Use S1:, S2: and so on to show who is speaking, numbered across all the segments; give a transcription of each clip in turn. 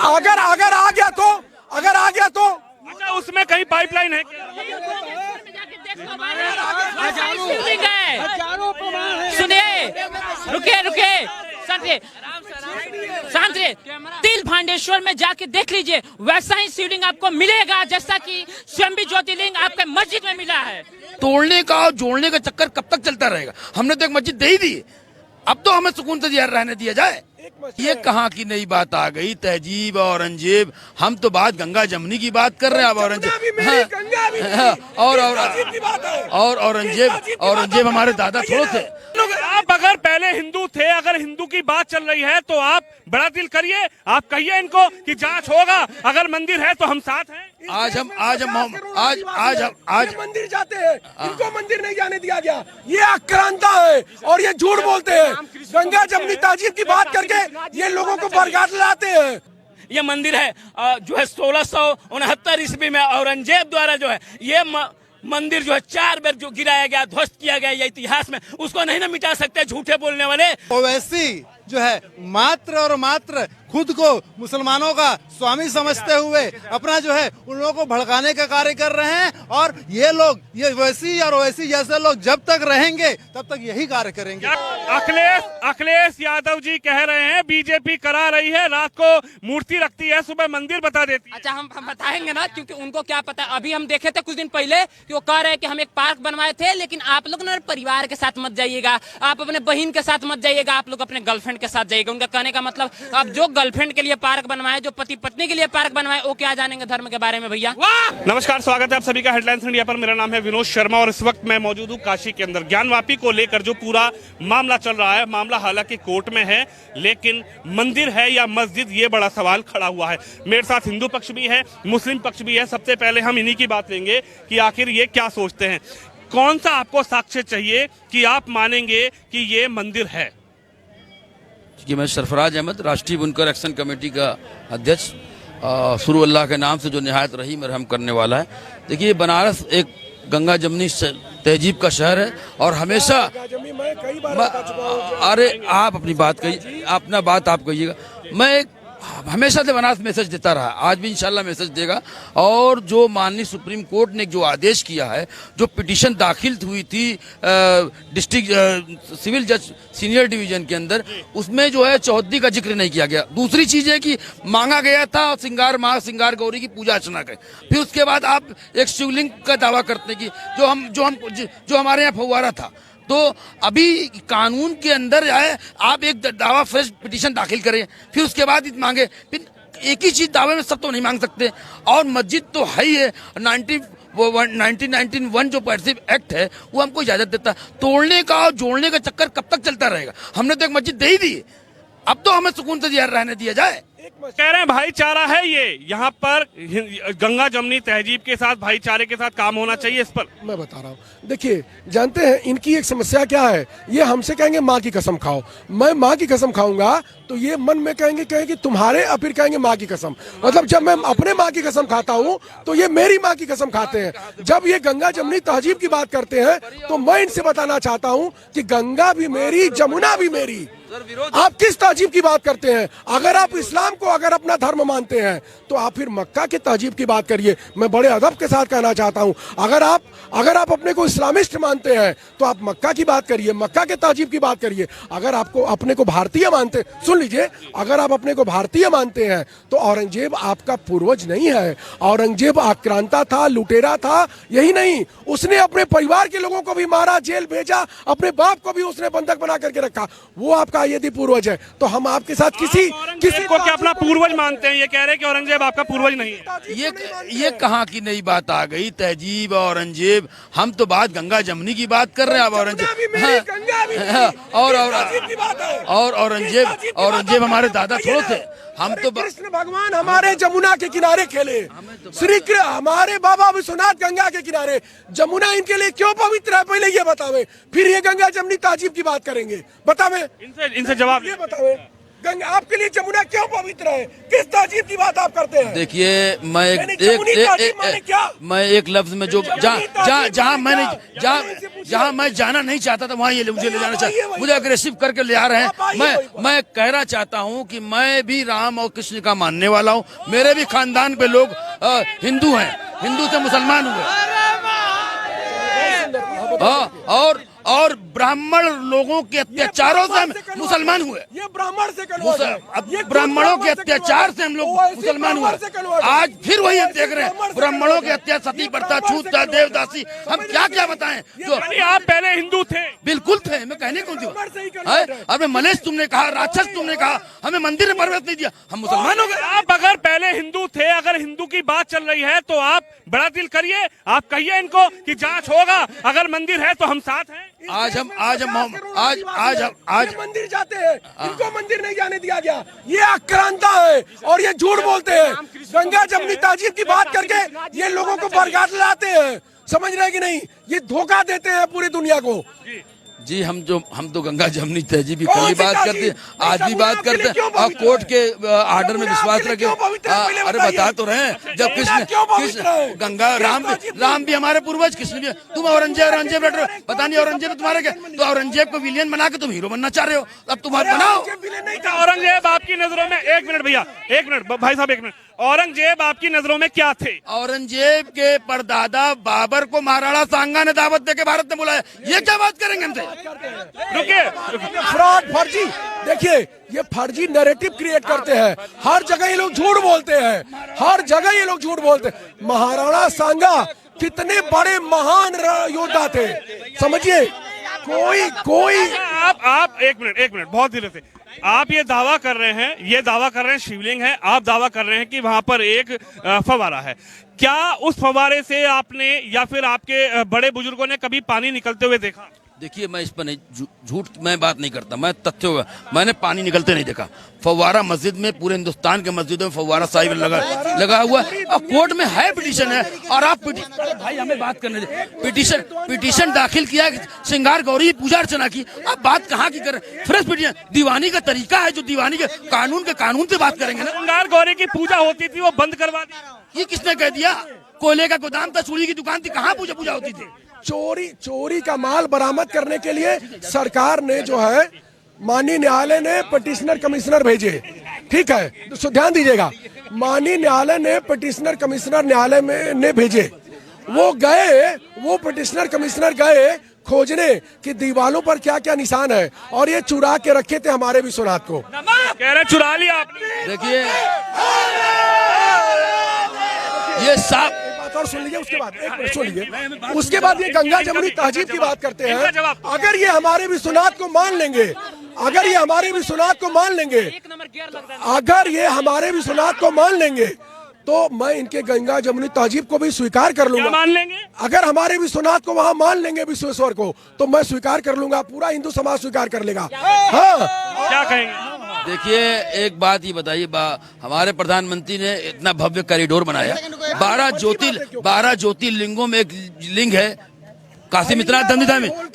S1: अगर अगर आ गया तो
S2: अच्छा, उसमें कहीं पाइपलाइन है क्या?
S3: सुनिए, रुके शांत रहिए। तिल भांडेश्वर में जाके देख लीजिए, वैसा ही शिवलिंग आपको मिलेगा जैसा कि स्वयं ज्योतिर्लिंग आपके मस्जिद में मिला है।
S4: तोड़ने का और जोड़ने का चक्कर कब तक चलता रहेगा? हमने तो एक मस्जिद दे ही दी, अब तो हमें सुकून से रहने दिया जाए। ये कहाँ की नई बात आ गई? तहजीब और औरंगजेब, हम तो बात गंगा जमुनी की बात कर रहे हैं। अब औरंगजेब हमारे दादा थोड़े थे।
S2: आप अगर पहले हिंदू थे, अगर हिंदू की बात चल रही है तो आप बड़ा दिल करिए, आप कहिए इनको कि जांच होगा, अगर मंदिर है तो हम साथ हैं।
S1: आज मंदिर जाते हैं, इनको मंदिर नहीं जाने दिया गया। ये आक्रांता है और ये झूठ बोलते हैं। गंगा जमुनी तहजीब की बात करके ये लोगों को बरगाड़ लाते हैं।
S3: ये मंदिर है जो है 1669 ईस्वी में औरंगजेब द्वारा जो है ये मंदिर जो है 4 बार जो गिराया गया, ध्वस्त किया गया, ये इतिहास में उसको नहीं ना मिटा सकते झूठे बोलने वाले।
S5: ओवैसी जो है मात्र और मात्र खुद को मुसलमानों का स्वामी समझते हुए अपना जो है उन लोगों को भड़काने का कार्य कर रहे हैं। और ये लोग, ये वैसी और वैसी जैसे लोग जब तक रहेंगे तब तक यही कार्य करेंगे।
S2: अखिलेश यादव जी कह रहे हैं बीजेपी करा रही है, रात को मूर्ति रखती है, सुबह मंदिर बता देती है।
S3: अच्छा, हम बताएंगे ना, क्योंकि उनको क्या पता। अभी हम देखे थे कुछ दिन पहले कि वो कह रहे हैं कि हम एक पार्क बनवाए थे, लेकिन आप लोग ना परिवार के साथ मत जाइएगा, आप अपने बहन के साथ मत जाइएगा, आप लोग अपने गर्लफ्रेंड के साथ जाइएगा। उनका कहने का मतलब, अब जो गर्लफ्रेंड के लिए पार्क बनवाए, जो पति पत्नी के लिए पार्क बनवाए, वो क्या जानेंगे धर्म के बारे में भैया।
S2: नमस्कार, स्वागत है आप सभी का हेडलाइंस इंडिया पर। मेरा नाम है विनोद शर्मा और इस वक्त मैं मौजूद हूँ काशी के अंदर। ज्ञानवापी को लेकर जो पूरा मामला चल रहा है, मामला हालांकि कोर्ट में है, लेकिन मंदिर है या मस्जिद, ये बड़ा सवाल खड़ा हुआ है। मेरे साथ हिंदू पक्ष भी है, मुस्लिम पक्ष भी है। सबसे पहले हम इन्हीं की बात लेंगे कि आखिर ये क्या सोचते हैं। कौन सा आपको साक्ष्य चाहिए कि आप मानेंगे कि ये मंदिर है?
S4: कि मैं सरफराज अहमद, राष्ट्रीय बुनकर एक्शन कमेटी का अध्यक्ष, शुरू अल्लाह के नाम से जो निहायत रहीम रहम करने वाला है। देखिए, बनारस एक गंगा जमुनी तहजीब का शहर है और हमेशा अरे आप अपनी बात कहिए, अपना बात आप कहिएगा। मैं हमेशा से बनारस मैसेज देता रहा, आज भी इंशाल्लाह मैसेज देगा। और जो माननीय सुप्रीम कोर्ट ने जो आदेश किया है, जो पिटीशन दाखिल हुई थी डिस्ट्रिक्ट सिविल जज सीनियर डिवीजन के अंदर, उसमें जो है चौहद्दी का जिक्र नहीं किया गया। दूसरी चीज है कि मांगा गया था सिंगार गौरी की पूजा अर्चना के, फिर उसके बाद आप एक शिवलिंग का दावा करते कि जो हमारे यहाँ फव्वारा था। तो अभी कानून के अंदर है, आप एक दावा फ्रेश पिटीशन दाखिल करें, फिर उसके बाद मांगे। फिर एक ही चीज दावे में सब तो नहीं मांग सकते। और मस्जिद तो है ही है, 1991 जो पैसिव एक्ट है वो हमको इजाजत देता। तोड़ने का और जोड़ने का चक्कर कब तक चलता रहेगा? हमने तो एक मस्जिद दे ही दी, अब तो हमें सुकून से रहने दिया जाए।
S2: कह रहे हैं भाईचारा है ये, यहाँ पर गंगा जमुनी तहजीब के साथ भाईचारे के साथ काम होना चाहिए। इस पर
S1: मैं बता रहा हूँ, देखिए, जानते हैं इनकी एक समस्या क्या है? ये हमसे कहेंगे माँ की कसम खाओ, मैं माँ की कसम खाऊंगा तो ये मन में कहेंगे तुम्हारे, और फिर कहेंगे माँ की कसम। मतलब जब मैं अपने माँ की कसम खाता हूँ तो ये मेरी माँ की कसम खाते हैं। जब ये गंगा जमुनी तहजीब की बात करते हैं तो मैं इनसे बताना चाहता हूँ कि गंगा भी मेरी, जमुना भी मेरी। आप किस तहजीब की बात करते हैं? अगर आप इस्लाम को अगर अपना धर्म मानते हैं तो आप फिर मक्का के तहजीब की बात करिए। मैं बड़े अदब के साथ कहना चाहता हूं, अगर आप अपने को इस्लामिस्ट मानते हैं तो आप मक्का की बात करिए, मक्का के तहजीब की बात करिए। अगर आपको अपने को भारतीय मानते, सुन लीजिए, अगर आप अपने को भारतीय मानते हैं तो औरंगजेब आपका पूर्वज नहीं है। औरंगजेब आक्रांता था, लुटेरा था। यही नहीं, उसने अपने परिवार के लोगों को भी मारा, जेल भेजा, अपने बाप को भी उसने बंधक बना करके रखा। वो आपका यदि पूर्वज है तो हम आपके साथ किसी
S2: को क्या अपना पूर्वज मानते हैं? ये कह रहे हैं कि औरंगजेब आपका पूर्वज नहीं है।
S4: ये कहाँ की नई बात आ गई? तहजीब औरंगजेब, हम तो बात गंगा जमुनी की बात कर रहे हैं। अब औरंगजेब हमारे दादा थोड़े थे। हम तो
S1: कृष्ण भगवान हमारे जमुना के किनारे खेले, श्री कृष्ण हमारे बाबा विश्वनाथ गंगा के किनारे। जमुना इनके लिए क्यों पवित्र है, पहले ये बतावे, फिर ये गंगा जमुनी तहजीब की बात करेंगे। बतावे,
S2: इनसे जवाब
S1: ये बतावे। गंगा आपके लिए जमुना क्यों पवित्र है? किस तहजीब की बात आप करते हैं?
S4: देखिए मैं मैं एक लफ्ज में जो जहाँ मैं जाना नहीं चाहता था वहाँ ये मुझे ले जाना चाहिए, मुझे अग्रेसिव करके ले आ रहे हैं। मैं कहना चाहता हूँ कि मैं भी राम और कृष्ण का मानने वाला हूँ। मेरे भी खानदान पे लोग हिंदू हैं, हिंदू से मुसलमान हुए और ब्राह्मण लोगों के अत्याचारों से हम मुसलमान हुए।
S1: ये ब्राह्मण से कन्वर्ट है।
S4: अब ब्राह्मणों के अत्याचार से हम लोग मुसलमान हुए। आज फिर वही हम देख रहे हैं, ब्राह्मणों के अत्याचार, सती प्रथा, छूत, देवदासी, हम क्या क्या बताएं। जो
S2: आप पहले हिंदू थे?
S4: बिल्कुल थे, मैं कहने क्यों दूं? अरे मलेश तुमने कहा, राक्षस तुमने कहा, हमें मंदिर में प्रवेश नहीं दिया, हम मुसलमान हो गए।
S2: आप अगर पहले हिंदू थे, अगर हिंदू की बात चल रही है तो आप बड़ा दिल करिए, आप कहिए इनको कि जांच होगा, अगर मंदिर है तो हम साथ हैं।
S4: आज
S1: मंदिर जाते हैं, इनको मंदिर नहीं जाने दिया गया। ये आक्रांता है और ये झूठ बोलते हैं। गंगा जमुनी तहजीब की बात करके ये लोगों को बरगाह लाते हैं, समझ रहे कि नहीं? ये धोखा देते हैं पूरी दुनिया को।
S4: जी हम तो गंगा जमुनी तहजीब की कभी बात करते हैं, आज भी बात करते हैं, और कोर्ट के आर्डर में विश्वास रखे। अरे बता तो रहे हैं, जब कृष्ण गंगा राम भी हमारे पूर्वज, कृष्ण भी। तुम औरंगजेब बैठ रहे हो, पता नहीं औरंगजेब तुम्हारे क्या, तो औरंगजेब को विलियन बना के तुम हीरो बनना चाह रहे हो, अब तुम्हारे बनाओ।
S2: औरंगजेब आपकी नजरों में, एक मिनट भैया, एक मिनट भाई साहब, एक मिनट, औरंगजेब आपकी नजरों में क्या थे?
S4: औरंगजेब के परदादा बाबर को महाराणा सांगा ने दावत देके भारत में बुलाया। ये क्या बात करेंगे हमसे?
S2: रुकिए,
S1: फ्रॉड, फर्जी। देखिए ये फर्जी नैरेटिव क्रिएट करते हैं। हर जगह ये लोग झूठ बोलते हैं, हर जगह ये लोग झूठ बोलते हैं। महाराणा सांगा कितने बड़े महान योद्धा थे, समझिए। कोई
S2: आप एक मिनट बहुत धीरे से। आप ये दावा कर रहे हैं, शिवलिंग है, आप दावा कर रहे हैं कि वहां पर एक फव्वारा है। क्या उस फव्वारे से आपने या फिर आपके बड़े बुजुर्गों ने कभी पानी निकलते हुए देखा?
S4: देखिए मैं इस पर नहीं, झूठ मैं बात नहीं करता, मैं तथ्य होगा, मैंने पानी निकलते नहीं देखा। फव्वारा मस्जिद में, पूरे हिंदुस्तान के मस्जिदों में फव्वारा साहिब लगा हुआ, और कोर्ट में है पिटीशन है, और आप भाई हमें बात करने दे। पिटीशन दाखिल किया, श्रृंगार गौरी पूजा अर्चना की, आप बात कहाँ की कर? फ्रेश पिटीशन, दीवानी का तरीका है, जो दीवानी के कानून से बात करेंगे ना।
S2: श्रृंगार गौरी की पूजा होती थी, वो बंद करवा दी।
S4: ये किसने कह दिया? कोयले का गोदाम था, चूड़ी की दुकान थी, कहाँ पूजा होती थी?
S1: चोरी का माल बरामद करने के लिए सरकार ने जो है, माननीय न्यायालय ने पिटिशनर कमिश्नर भेजे, ठीक है, तो ध्यान दीजिएगा। माननीय न्यायालय ने पिटिशनर कमिश्नर न्यायालय में ने भेजे, वो पिटिशनर कमिश्नर गए खोजने कि दीवालों पर क्या क्या निशान है, और ये चुरा के रखे थे हमारे विश्वनाथ को।
S2: कह रहे चुरा लिया आपने।
S4: देखिए ये साफ
S1: और सुन लीजिए, उसके बाद एक मिनट सुन लीजिए, उसके बाद ये गंगा जमुनी तहजीब की बात करते हैं। अगर ये हमारे विश्वनाथ को मान लेंगे, अगर ये हमारे विश्वनाथ को मान लेंगे, तो मैं इनके गंगा जमुनी तहजीब को भी स्वीकार कर लूंगा।
S2: मान लेंगे?
S1: अगर हमारे विश्वनाथ को वहाँ मान लेंगे, विश्वेश्वर को, तो मैं स्वीकार कर लूंगा, पूरा हिंदू समाज स्वीकार कर लेगा। हाँ,
S2: क्या कहेंगे?
S4: देखिए एक बात ही बताइए, हमारे प्रधानमंत्री ने इतना भव्य कॉरिडोर बनाया, 12 ज्योतिर्लिंगों में एक लिंग है काशी मिश्रनाथ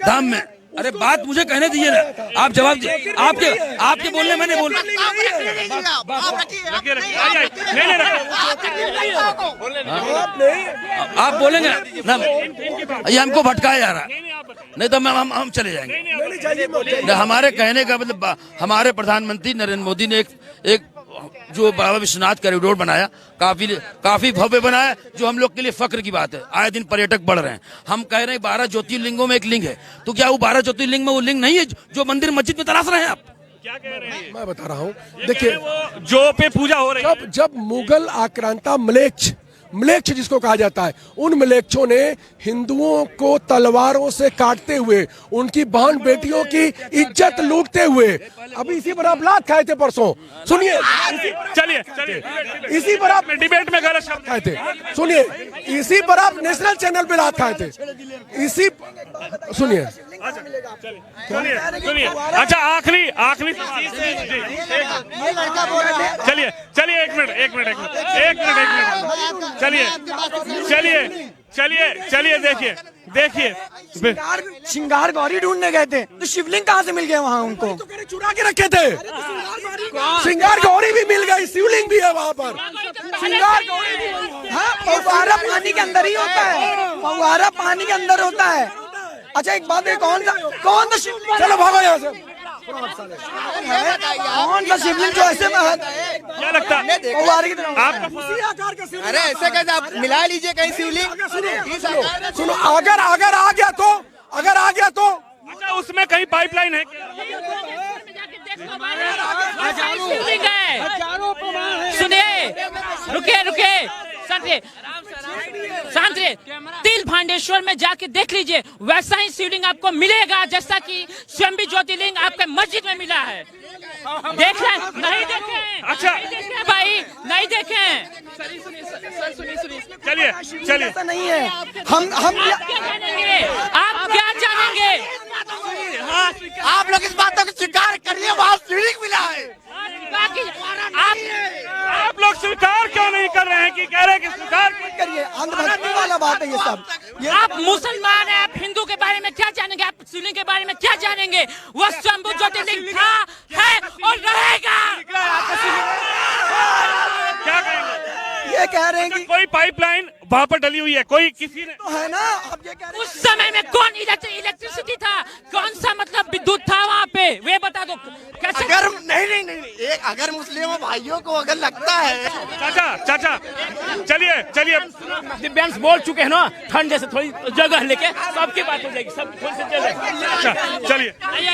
S4: धाम में। अरे बात मुझे कहने दीजिए ना, आप जवाब दीजिए। आपके बोलने मैंने बोलना, आप बोलेंगे ना, ये हमको भटकाया जा रहा, नहीं तो हम चले जाएंगे। हमारे कहने का मतलब, हमारे प्रधानमंत्री नरेंद्र मोदी ने एक जो बाबा विश्वनाथ कॉरिडोर बनाया, काफी भव्य बनाया, जो हम लोग के लिए फक्र की बात है। आए दिन पर्यटक बढ़ रहे हैं। हम कह रहे हैं 12 ज्योतिर्लिंगों में एक लिंग है, तो क्या वो 12 ज्योतिर्लिंग में वो लिंग नहीं है जो मंदिर मस्जिद में तलाश रहे हैं आप?
S2: क्या कह रहे हैं?
S1: मैं बता रहा हूँ, देखिए
S2: जो पे पूजा हो रही है,
S1: जब मुगल आक्रांता म्लेच्छ जिसको कहा जाता है, उन म्लेच्छों ने हिंदुओं को तलवारों से काटते हुए, उनकी बहन बेटियों की इज्जत लूटते हुए, अभी इसी पर आप लात खाए थे परसों, सुनिए,
S2: चलिए
S1: इसी पर आप
S2: डिबेट में गलत शब्द
S1: खाए थे, सुनिए, इसी पर आप नेशनल चैनल पे लात खाए थे, सुनिए।
S2: अच्छा आखिरी चलिए एक मिनट चलिए देखिए
S6: श्रृंगार गौरी ढूंढने गए थे तो शिवलिंग कहाँ से मिल गया वहाँ उनको?
S1: तो कह रहे चुरा के रखे थे। श्रृंगार गौरी भी मिल गई, शिवलिंग भी है वहाँ पर।
S6: श्रृंगार गौरी भी, हाँ, फव्वारा पानी के अंदर ही होता है, फव्वारा पानी के अंदर होता है। अच्छा एक बात है, कौन सा शिवलिंग,
S1: चलो भागो यहाँ से।
S6: कौन सा शिवलिंग जो ऐसे में
S2: क्या लगता है
S6: फव्वारे की तरह?
S2: आपका
S7: अरे ऐसे कैसे आप मिला लीजिए कहीं शिवलिंग।
S1: सुनो, अगर आ गया तो
S2: अच्छा उसमें कहीं पाइपलाइन है क्या?
S3: शिवलिंग है। सुनिए, रुके शांत रहिए। तिल भांडेश्वर में जाके देख लीजिए, वैसा ही शिवलिंग आपको मिलेगा जैसा कि स्वयं ज्योतिर्लिंग आपके मस्जिद में मिला है। देख रहे हैं? नहीं देखे?
S2: अच्छा
S3: भाई नहीं देखे?
S2: चलिए
S6: ऐसा नहीं है। हम
S3: आप क्या जानेंगे? आप क्या जानेंगे?
S7: आप लोग इस बातों को स्वीकार करिए, वहाँ शिवलिंग मिला है।
S2: आप लोग स्वीकार क्यों नहीं कर रहे हैं कि कह रहे हैं कि स्वीकार
S6: करिए, अंधभक्ति वाला बात है ये सब।
S3: आप मुसलमान हैं, आप हिंदू के बारे में क्या जानेंगे? आप शिवलिंग के बारे में क्या जानेंगे? वो स्वयं ज्योतिर्लिंग था, है और रहेगा।
S2: क्या कहेंगे?
S6: ये कह रहे हैं कि
S2: कोई पाइपलाइन वहाँ पर डली हुई है, कोई किसी ने
S6: तो है ना, आप ये कह रहे
S3: उस समय में कौन इलेक्ट्रिसिटी था, कौन सा मतलब विद्युत था वहाँ पे, वे बता दो। कैसे?
S7: अगर नहीं, एक अगर मुस्लिम भाइयों को अगर लगता है।
S2: चाचा चलिए
S3: दिव्यांश बोल चुके हैं ना, ठंडे से थोड़ी जगह लेके सबकी बात हो जाएगी, सब थोड़ी सी जगह।
S2: अच्छा चलिए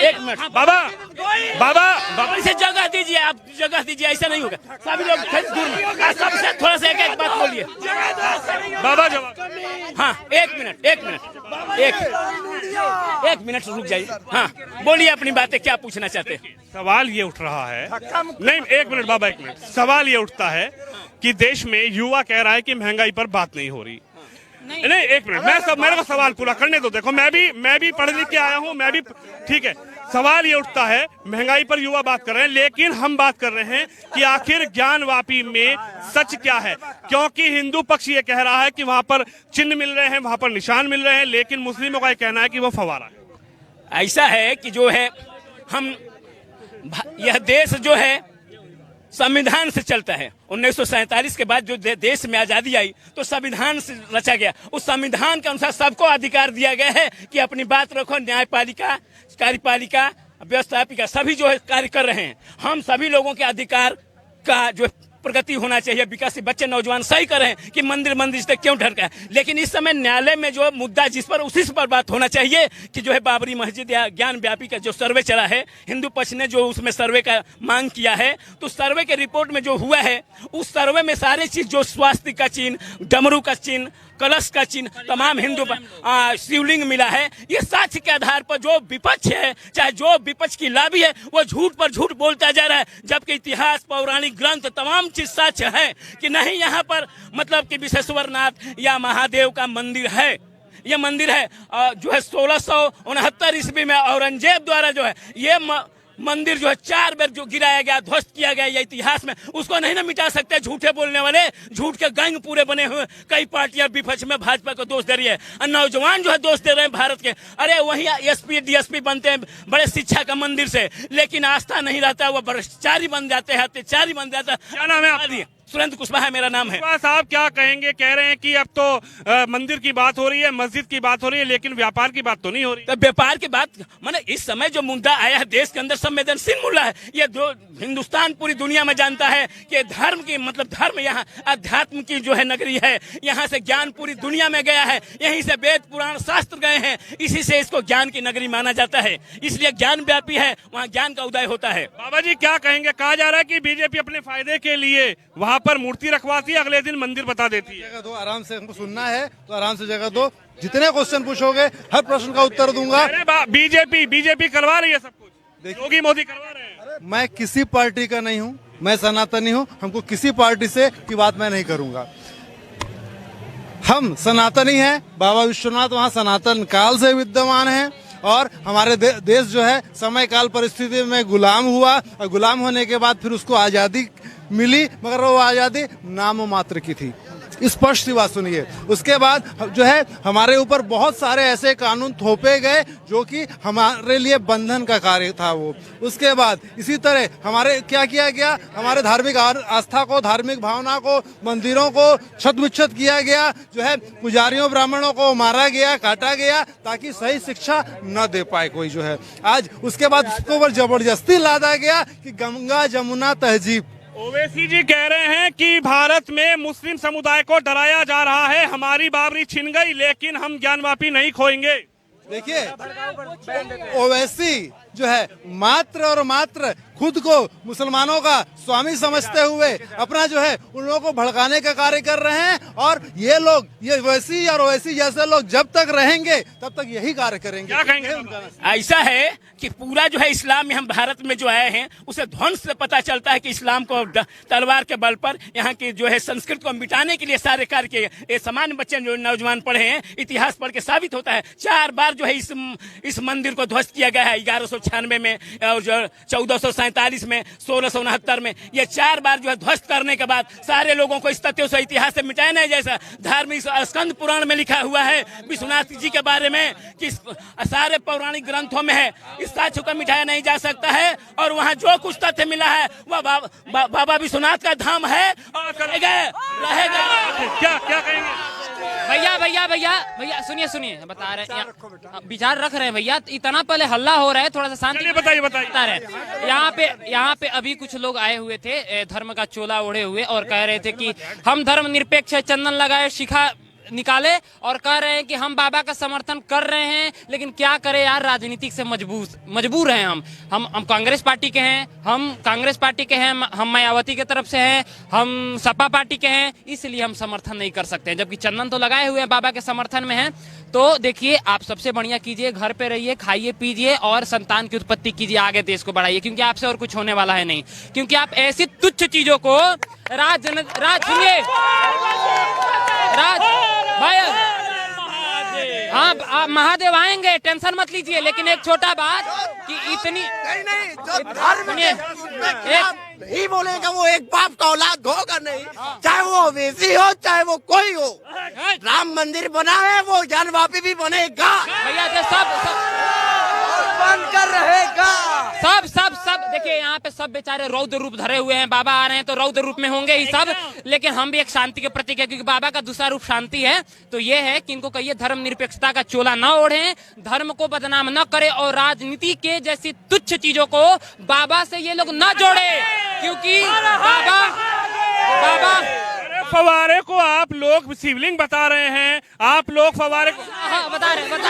S3: एक मिनट
S2: बाबा
S3: से जगह दीजिए, आप जगह दीजिए, ऐसा नहीं होगा। सभी लोग दूर में, सबसे थोड़ा सा एक बात बोलिए।
S2: बाबा जवाब।
S3: हाँ एक मिनट रुक जाइए। हाँ बोलिए अपनी बातें, क्या पूछना चाहते हैं?
S2: सवाल ये उठ रहा है, नहीं एक मिनट बाबा, एक मिनट। सवाल ये उठता है कि देश में युवा कह रहा है कि महंगाई पर बात नहीं हो रही। नहीं एक मिनट, मेरे को सवाल पूरा करने दो। देखो मैं भी पढ़ लिख के आया हूँ, मैं भी ठीक है। सवाल ये उठता है, महंगाई पर युवा बात कर रहे हैं, लेकिन हम बात कर रहे हैं कि आखिर ज्ञानवापी में सच क्या है। क्योंकि हिंदू पक्ष ये कह रहा है कि वहां पर चिन्ह मिल रहे हैं, वहां पर निशान मिल रहे हैं, लेकिन मुस्लिमों का ये कहना है कि वो फवारा है।
S3: ऐसा है कि जो है यह देश जो है संविधान से चलता है। 1947 के बाद जो देश में आजादी आई तो संविधान से रचा गया। उस संविधान के अनुसार सबको अधिकार दिया गया है कि अपनी बात रखो। न्यायपालिका, कार्यपालिका, व्यवस्थापिका सभी जो है कार्य कर रहे हैं। हम सभी लोगों के अधिकार का जो प्रगति होना चाहिए। विकासित बच्चे नौजवान सही कर रहे हैं कि मंदिर से क्यों ढरका है, लेकिन इस समय न्यायालय में जो मुद्दा जिस पर उसी पर बात होना चाहिए कि जो है बाबरी मस्जिद या ज्ञान व्यापी का जो सर्वे चला है, हिंदू पक्ष ने जो उसमें सर्वे का मांग किया है, तो सर्वे के रिपोर्ट में जो हुआ है उस सर्वे में सारी चीज जो स्वास्थ्य का चिन्ह, डमरू का चिन्ह, कलश का चिन्ह, तमाम हिंदू शिवलिंग मिला है। ये साक्ष्य के आधार पर जो विपक्ष है, चाहे जो विपक्ष की लाभी है, वो झूठ पर झूठ बोलता जा रहा है, जबकि इतिहास, पौराणिक ग्रंथ, तमाम चीज साक्ष्य है कि नहीं यहाँ पर मतलब कि विश्वेश्वर नाथ या महादेव का मंदिर है। ये मंदिर है जो है 1669 ईस्वी में औरंगजेब द्वारा जो है ये मंदिर जो है 4 बार जो गिराया गया, ध्वस्त किया गया, ये इतिहास में उसको नहीं ना मिटा सकते। झूठे बोलने वाले, झूठ के गैंग पूरे बने हुए कई पार्टियां विपक्ष में भाजपा को दोष दे रही है और नौजवान जो है दोष दे रहे हैं भारत के। अरे वही एसपी डीएसपी बनते हैं बड़े शिक्षा का मंदिर से, लेकिन आस्था नहीं रहता, वो भ्रष्टाचारी बन जाते हैं, अत्याचारी बन जाता है।
S2: क्या नाम है आपका?
S3: सुरेंद्र कुशवाहा मेरा नाम है।
S2: साहब क्या कहेंगे? कह रहे हैं कि अब तो मंदिर की बात हो रही है, मस्जिद की बात हो रही है, लेकिन व्यापार की बात तो नहीं हो रही।
S3: तो व्यापार की बात माने इस समय जो मुद्दा आया है देश के अंदर संवेदनशील मुद्दा है। ये जो हिंदुस्तान पूरी दुनिया में जानता है कि धर्म की मतलब धर्म यहाँ अध्यात्म की जो है नगरी है। यहाँ से ज्ञान पूरी दुनिया में गया है, यहीं से वेद पुराण शास्त्र गए हैं, इसी से इसको ज्ञान की नगरी माना जाता है, इसलिए ज्ञान व्यापी है, वहाँ ज्ञान का उदय होता है।
S2: बाबा जी क्या कहेंगे? कहा जा रहा है कि बीजेपी अपने फायदे के लिए वहाँ पर मूर्ति रखवाती है, अगले दिन मंदिर बता देती है।
S5: जगह दो, आराम से हमको सुनना है तो आराम से जगह दो। जितने क्वेश्चन पूछोगे हर प्रश्न का उत्तर दूंगा।
S2: बीजेपी करवा रही है सब कुछ, योगी मोदी करवा रहे हैं।
S5: मैं किसी पार्टी का नहीं हूँ, मैं सनातनी हूँ, हमको किसी पार्टी से की बात मैं नहीं करूंगा। हम सनातनी हैं, बाबा विश्वनाथ वहाँ सनातन काल से विद्यमान हैं और हमारे देश जो है समय काल परिस्थिति में गुलाम हुआ और गुलाम होने के बाद फिर उसको आजादी मिली, मगर वो आजादी नाम मात्र की थी। स्पष्ट सी बात सुनिए। उसके बाद जो है हमारे ऊपर बहुत सारे ऐसे कानून थोपे गए जो कि हमारे लिए बंधन का कार्य था वो। उसके बाद इसी तरह हमारे क्या किया गया, हमारे धार्मिक आस्था को, धार्मिक भावना को, मंदिरों को छत-विच्छत किया गया, जो है पुजारियों ब्राह्मणों को मारा गया, काटा गया ताकि सही शिक्षा न दे पाए कोई जो है। आज उसके बाद उसके ऊपर जबरदस्ती लादा गया कि गंगा जमुना तहजीब।
S2: ओवैसी जी कह रहे हैं कि भारत में मुस्लिम समुदाय को डराया जा रहा है, हमारी बाबरी छिन गई लेकिन हम ज्ञानवापी नहीं खोएंगे।
S5: देखिए ओवैसी जो है मात्र और मात्र खुद को मुसलमानों का स्वामी समझते हुए अपना जो है उन लोगों को भड़काने का कार्य कर रहे हैं। और ये लोग, ये ओवैसी और ओवैसी जैसे लोग जब तक रहेंगे तब तक यही कार्य करेंगे।
S2: क्या कहेंगे?
S8: ऐसा है कि पूरा जो है इस्लाम में हम भारत में जो आए हैं उसे ध्वंस से पता चलता है कि इस्लाम को तलवार के बल पर यहाँ की जो है संस्कृत को मिटाने के लिए सारे कार्य किए। ये सामान्य बच्चे जो नौजवान पढ़े हैं, इतिहास पढ़ के साबित होता है 4 बार जो है इस मंदिर को ध्वस्त किया गया है। 1196 में और जो 1447 में, 1669 में, ये 4 बार जो है ध्वस्त करने के बाद सारे लोगों को इस तथ्यों से इतिहास से मिटाया नहीं। जैसा धार्मिक स्कंद पुराण में लिखा हुआ है विश्वनाथ जी के बारे में कि सारे पौराणिक ग्रंथों में है, इस साक्ष्य को मिटाया नहीं जा सकता है। और वहाँ जो कुछ तथ्य मिला है वह बाबा विश्वनाथ का धाम है और रहेगा।
S2: क्या कहेंगे?
S3: भैया सुनिए बता रहे हैं, विचार रख रहे हैं भैया। इतना पहले हल्ला हो रहा है, थोड़ा सा शांति।
S2: बताइए।
S3: बता रहे यहाँ पे अभी कुछ लोग आए हुए थे धर्म का चोला ओढ़े हुए और कह रहे थे कि हम धर्म निरपेक्ष है, चंदन लगाए, शिखा निकाले और कह रहे हैं कि हम बाबा का समर्थन कर रहे हैं। लेकिन क्या करें यार, राजनीतिक से मजबूर हैं हम कांग्रेस पार्टी के हैं, हम मायावती के तरफ से हैं, हम सपा पार्टी के हैं, इसलिए हम समर्थन नहीं कर सकते हैं। जबकि चंदन तो लगाए हुए हैं, बाबा के समर्थन में हैं। तो देखिए, आप सबसे बढ़िया कीजिए, घर पे रहिए, खाइए पीजिए और संतान की उत्पत्ति कीजिए, आगे देश को बढ़ाइए, क्योंकि आपसे और कुछ होने वाला है नहीं। क्योंकि आप ऐसी तुच्छ चीजों को भाई, हाँ आप महादेव आएंगे, टेंशन मत लीजिए। लेकिन एक छोटा बात कि इतनी
S7: नहीं बोलेगा वो एक बाप का औलाद होगा नहीं, चाहे वो ओवैसी हो चाहे वो कोई हो। राम मंदिर बना है, वो ज्ञानवापी भी बनेगा
S3: भैया। सब
S6: बनकर रहेगा।
S3: सब देखिए, यहाँ पे सब बेचारे रौद्र रूप धरे हुए हैं। बाबा आ रहे हैं तो रौद्र रूप में होंगे ही सब, लेकिन हम भी एक शांति के प्रतीक है, क्योंकि बाबा का दूसरा रूप शांति है। तो ये है कि इनको कहिए धर्म निरपेक्षता का चोला न ओढ़े, धर्म को बदनाम न करे और राजनीति के जैसी तुच्छ चीजों को बाबा से ये लोग न जोड़े, क्योंकि बाबा
S2: फवारे को आप लोग शिवलिंग बता रहे हैं, आप लोग फवारे को
S3: बता रहे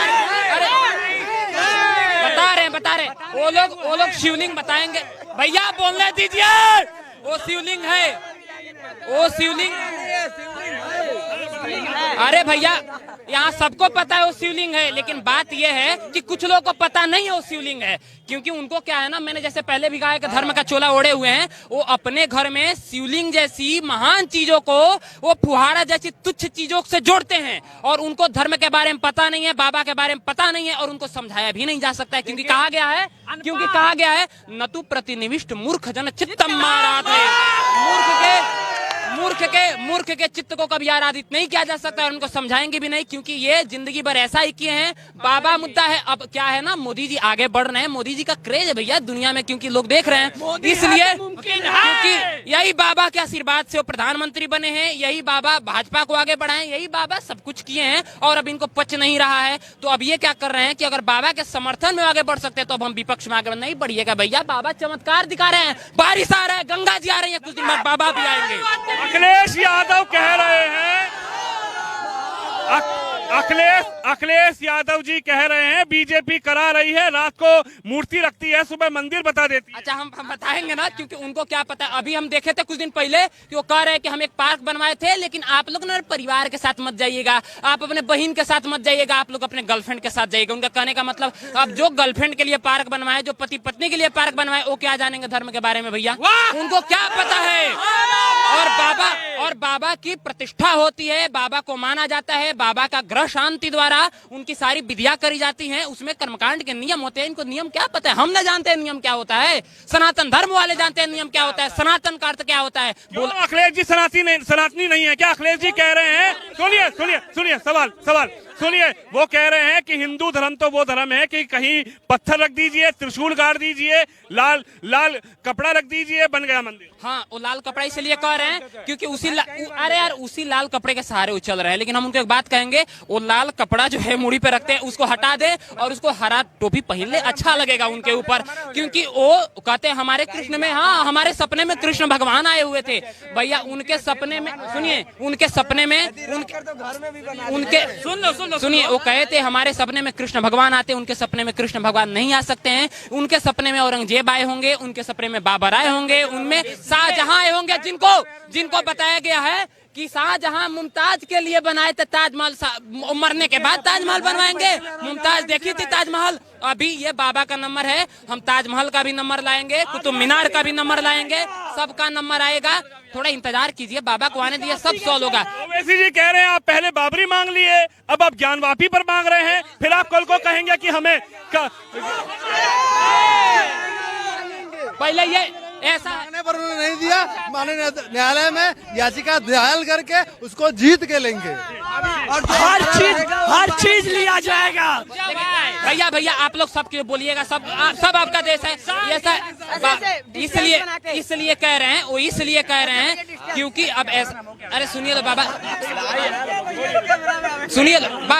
S3: वो लोग शिवलिंग बताएंगे। भैया बोलने दीजिए, वो शिवलिंग है, वो शिवलिंग। अरे भैया, यहाँ सबको पता है वो शिवलिंग है, लेकिन बात ये है कि कुछ लोगों को पता नहीं है वो शिवलिंग है। क्योंकि उनको क्या है ना, मैंने जैसे पहले भी कहा कि धर्म का चोला ओढ़े हुए हैं, वो अपने घर में शिवलिंग जैसी महान चीजों को वो फुहारा जैसी तुच्छ चीजों से जोड़ते हैं। और उनको धर्म के बारे में पता नहीं है, बाबा के बारे में पता नहीं है, और उनको समझाया भी नहीं जा सकता है। क्योंकि कहा गया है न तू प्रतिनिविष्ट मूर्ख जन चित्तम माराधे। मूर्ख के चित्त को कभी आराधित नहीं किया जा सकता, और उनको समझाएंगे भी नहीं, क्योंकि ये जिंदगी भर ऐसा ही किए हैं। बाबा मुद्दा है। अब क्या है ना, मोदी जी आगे बढ़ रहे हैं, मोदी जी का क्रेज है भैया दुनिया में, क्योंकि लोग देख रहे हैं, इसलिए क्योंकि यही बाबा के आशीर्वाद से वो प्रधानमंत्री बने हैं, यही बाबा भाजपा को आगे बढ़ाए, यही बाबा सब कुछ किए हैं, और अब इनको पच नहीं रहा है। तो अब ये क्या कर रहे हैं कि अगर बाबा के समर्थन में आगे बढ़ सकते हैं तो अब हम विपक्ष में आगे नहीं बढ़िएगा भैया। बाबा चमत्कार दिखा रहे हैं, बारिश आ रहा है, गंगा जी आ रही है, कुछ दिन बाद बाबा भी आएंगे।
S2: अखिलेश यादव कह रहे हैं, अखिलेश यादव जी कह रहे हैं बीजेपी करा रही है, रात को मूर्ति रखती है, सुबह मंदिर बता देती है।
S3: अच्छा, हम बताएंगे ना, क्योंकि उनको क्या पता। अभी हम देखे थे कुछ दिन पहले कि वो कह रहे हैं कि हम एक पार्क बनवाए थे, लेकिन आप लोग ना परिवार के साथ मत जाइएगा, आप अपने बहन के साथ मत जाइएगा, आप लोग अपने गर्लफ्रेंड के साथ जाइएगा। उनका कहने का मतलब, अब जो गर्लफ्रेंड के लिए पार्क बनवाए, जो पति पत्नी के लिए पार्क बनवाए, वो क्या जानेंगे धर्म के बारे में भैया, उनको क्या पता है। और बाबा और बाबा की प्रतिष्ठा होती है, बाबा को माना जाता है, बाबा का ग्रह शांति द्वारा उनकी सारी विधियां करी जाती हैं, उसमें कर्मकांड के नियम होते हैं। इनको नियम क्या पता है? हम न जानते हैं नियम क्या होता है। सनातन धर्म वाले जानते हैं नियम क्या होता है, सनातन का अर्थ क्या होता है।
S2: अखिलेश जी सनातनी नहीं है क्या? अखिलेश जी कह रहे हैं, सुनिए सवाल सुनिए, वो कह रहे हैं कि हिंदू धर्म तो वो धर्म है कि कहीं पत्थर रख दीजिए, त्रिशूल गाड़ दीजिए, लाल कपड़ा रख दीजिए, बन गया मंदिर।
S3: हाँ, वो लाल कपड़ा इसलिए कह रहे हैं क्योंकि उसी लाल कपड़े के सहारे वो चल रहे हैं। लेकिन हम उनको एक बात कहेंगे, वो लाल कपड़ा जो है मुड़ी पे रखते हैं उसको हटा दे और उसको हरा टोपी पहन ले, अच्छा लगेगा उनके ऊपर। क्योंकि वो कहते हैं हमारे कृष्ण में, हाँ हमारे सपने में कृष्ण भगवान आए हुए थे भैया। उनके सपने में सुनिए, उनके सपने में उनके सुनिए, वो कहे थे हमारे सपने में कृष्ण भगवान आते, उनके सपने में कृष्ण भगवान नहीं आ सकते हैं। उनके सपने में औरंगजेब आए होंगे, उनके सपने में बाबर आए होंगे, उनमें शाहजहां आए होंगे, जिनको बताया गया है कि शाहजहां मुमताज के लिए बनाए थे ताजमहल, मरने के बाद ताजमहल बनवाएंगे। मुमताज देखी थी ताजमहल। अभी ये बाबा का नंबर है, हम ताजमहल का भी नंबर लाएंगे, कुतुब मीनार का भी नंबर लाएंगे, सबका नंबर आएगा। थोड़ा इंतजार कीजिए, बाबा को आने दिए, सब सॉल्व होगा।
S2: ओवैसी जी कह रहे हैं आप पहले बाबरी मांग लिए, अब आप ज्ञानवापी पर मांग रहे हैं, फिर आप कल को कहेंगे कि हमें
S3: पहले ये ऐसा
S5: मांगने पर उन्होंने नहीं दिया, माननीय न्यायालय में याचिका दायर करके उसको जीत के लेंगे
S6: और हर चीज लिया जाएगा।
S3: भैया आप लोग सब क्यों बोलिएगा, सब आपका देश है। इसलिए कह रहे हैं, वो इसलिए कह रहे हैं क्योंकि अब ऐसा, अरे सुनिए लो बाबा,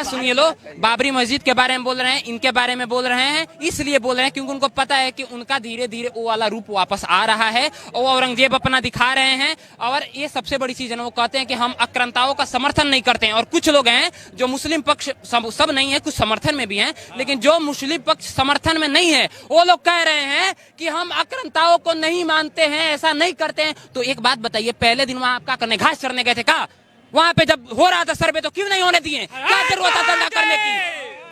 S3: सुनिए लो, बाबरी मस्जिद के बारे में बोल रहे हैं, इनके बारे में बोल रहे हैं, इसलिए बोल रहे हैं क्योंकि उनको पता है कि उनका धीरे धीरे वो वाला रूप वापस आ रहा है और औरंगजेब अपना दिखा रहे हैं। और ये सबसे बड़ी चीज है ना, वो कहते हैं कि हम आक्रांताओं का समर्थन नहीं करते हैं। और कुछ लोग हैं जो मुस्लिम पक्ष, सब नहीं है, कुछ समर्थन में भी हैं, लेकिन जो मुस्लिम पक्ष समर्थन में नहीं है वो लोग कह रहे हैं कि हम आक्रांताओं को नहीं मानते हैं, ऐसा नहीं करते हैं। तो एक बात बताइए, पहले दिन वहां आपका करने घास चढ़ने गए थे क्या? वहां पे जब हो रहा था सर्वे तो क्यों नहीं होने दिए? क्या जरूरत है दंगा करने की?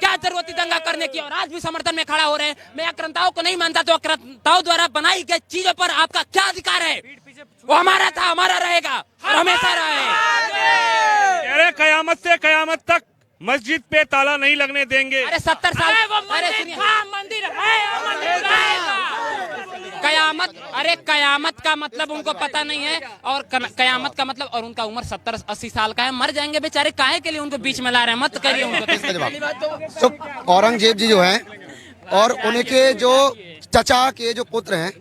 S3: क्या जरूरत थी दंगा करने की? और आज भी समर्थन में खड़ा हो रहे हैं। मैं आक्रांताओं को नहीं मानता, तो आक्रांताओं द्वारा बनाई गई चीजों पर आपका क्या अधिकार है? वो हमारा था, हमारा रहेगा और हमेशा रहे।
S2: अरे कयामत से कयामत तक मस्जिद पे ताला नहीं लगने देंगे।
S3: अरे 70 साल अरे सुनिए, मंदिर है, कयामत का मतलब उनको पता नहीं है। और कयामत का मतलब, और उनका उम्र 70-80 साल का है, मर जाएंगे बेचारे, काहे के लिए उनको बीच में ला रहे हैं? मत करिए उनको।
S9: तो औरंगजेब जी जो हैं और उनके जो चचा के जो पुत्र हैं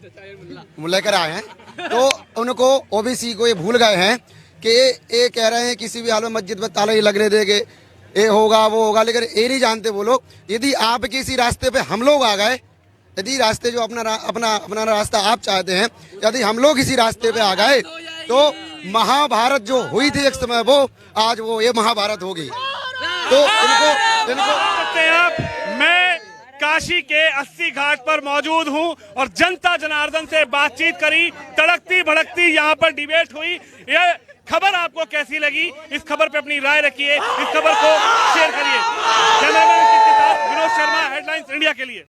S9: लेकर आए हैं, तो उनको ओबीसी को ये भूल गए हैं कि ये कह रहे हैं किसी भी हाल में मस्जिद में ताला ही लगने देंगे, ये होगा वो होगा। लेकिन ये नहीं जानते वो लोग, यदि आप किसी रास्ते पे हम लोग आ गए, यदि रास्ते जो अपना रास्ता आप चाहते हैं, यदि हम लोग इसी रास्ते पे आ गए, तो महाभारत जो हुई थी एक समय, वो आज वो ये महाभारत होगी। तो इनको
S2: आप, मैं काशी के 80 घाट पर मौजूद हूं और जनता जनार्दन से बातचीत करी, तड़कती भड़कती यहाँ पर डिबेट हुई। ये खबर आपको कैसी लगी? इस खबर पे अपनी राय रखिए, इस खबर को शेयर करिए। कैमरामैन के साथ विनोद शर्मा, हेडलाइंस इंडिया के लिए।